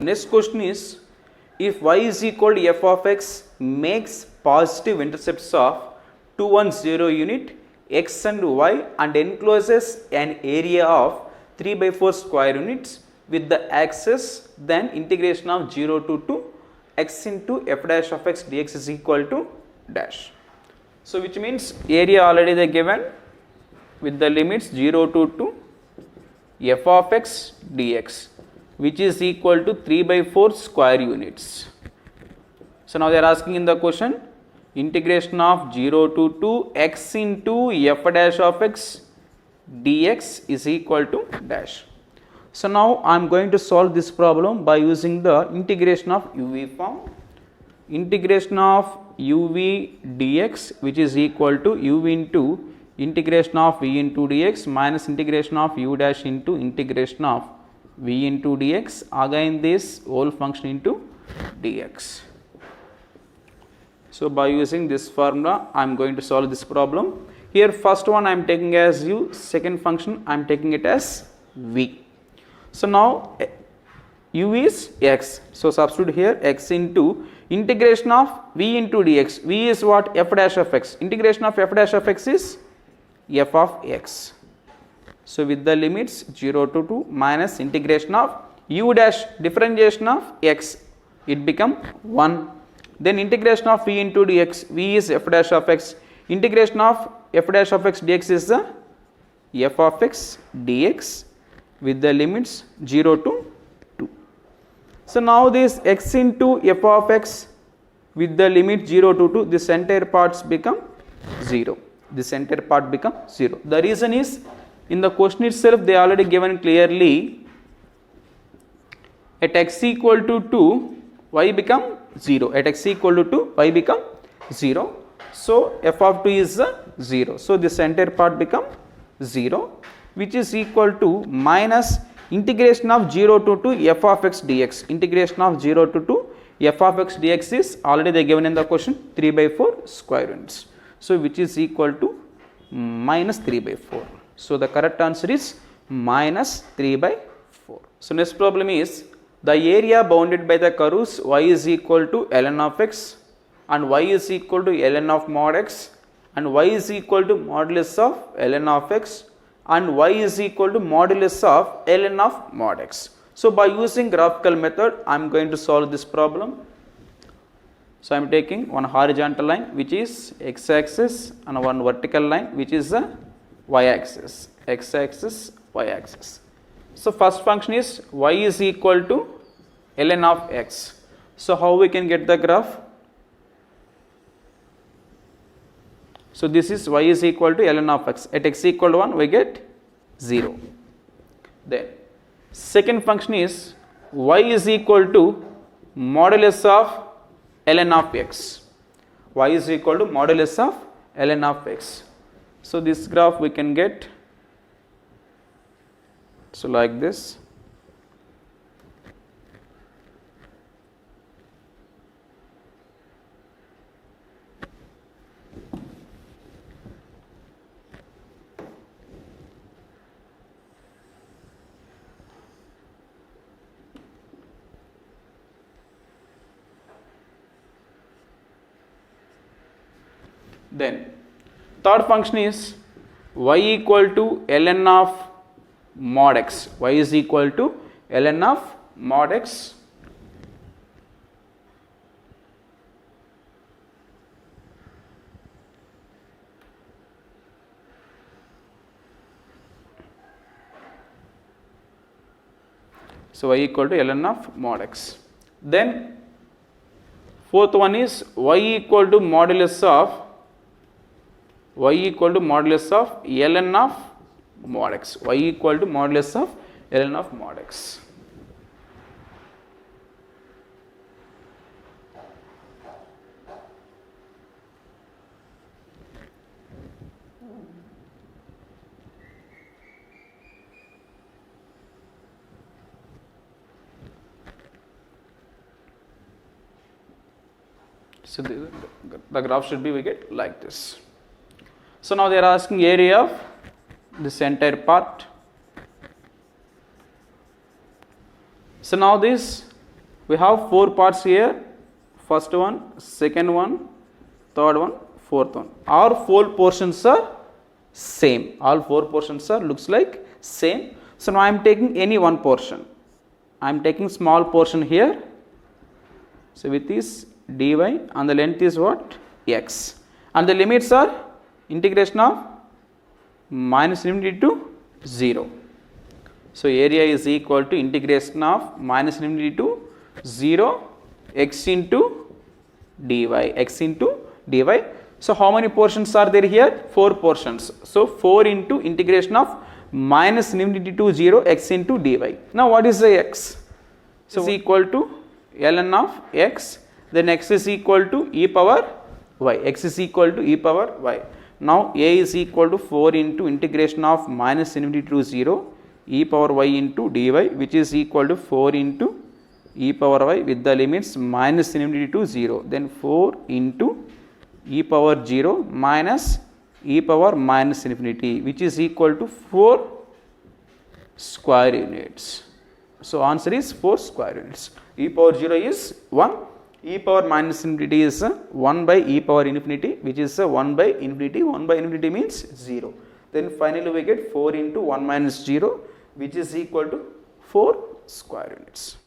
Next question is, if y is equal to f of x makes positive intercepts of 2, 1, 0 unit x and y and encloses an area of 3 by 4 square units with the axis, then integration of 0 to 2 x into f dash of x dx is equal to dash. So which means area already they given with the limits 0 to 2 f of x dx, which is equal to 3 by 4 square units. So now they are asking in the question, integration of 0 to 2 x into f dash of x dx is equal to dash. So now I am going to solve this problem by using the integration of uv form. Integration of uv dx, which is equal to uv into integration of v into dx minus integration of u dash into integration of v into dx, again this whole function into dx. So by using this formula I am going to solve this problem. Here first one I am taking as u, second function I am taking it as v. So now u is x, so substitute here x into integration of v into dx. V is what? F dash of x. Integration of f dash of x is f of x. So with the limits 0 to 2 minus integration of u dash, differentiation of x, it become 1. Then integration of v into dx, v is f dash of x. Integration of f dash of x dx is the f of x dx with the limits 0 to 2. So now this x into f of x with the limit 0 to 2, this entire parts become 0. This entire part become 0. The reason is, in the question itself they already given clearly, at x equal to 2 y become 0, at x equal to 2 y become 0. So f of 2 is 0. So this entire part become 0, which is equal to minus integration of 0 to 2 f of x dx. Integration of 0 to 2 f of x dx is already they given in the question 3 by 4 square units. So which is equal to minus 3 by 4. So the correct answer is minus 3 by 4. So next problem is, the area bounded by the curves y is equal to ln of x and y is equal to ln of mod x and y is equal to modulus of ln of x and y is equal to modulus of ln of mod x. So by using graphical method I am going to solve this problem. So I am taking one horizontal line which is x axis and one vertical line which is the y axis, x axis, y axis. So first function is y is equal to ln of x. So how we can get the graph? So this is y is equal to ln of x. At x equal to 1 we get 0. Then second function is y is equal to modulus of ln of x. Y is equal to modulus of ln of x. So this graph we can get so like this. Then third function is y equal to ln of mod x. Y is equal to ln of mod x. So y equal to ln of mod x. Then fourth one is y equal to modulus of ln of mod x. Y equal to modulus of ln of mod x. So the graph should be we get like this. So now they are asking area of this entire part. So now this We have 4 parts here, first one, second one, third one, fourth one. All 4 portions are same. All 4 portions are looks like same. So now I am taking any one portion. I am taking small portion here. So with this dy and the length is what? X. And the limits are integration of minus infinity to 0. So area is equal to integration of minus infinity to 0 x into dy, x into dy. So how many portions are there here? 4 portions. So 4 into integration of minus infinity to 0 x into dy. Now what is the x? So is equal to ln of x, then x is equal to e power y, x is equal to e power y. Now a is equal to 4 into integration of minus infinity to 0 e power y into dy, which is equal to 4 into e power y with the limits minus infinity to 0, then 4 into e power 0 minus e power minus infinity, which is equal to 4 square units. So answer is 4 square units. E power 0 is 1, e power minus infinity is 1 by e power infinity, which is 1 by infinity. 1 by infinity means 0. Then finally we get 4 into 1 minus 0, which is equal to 4 square units.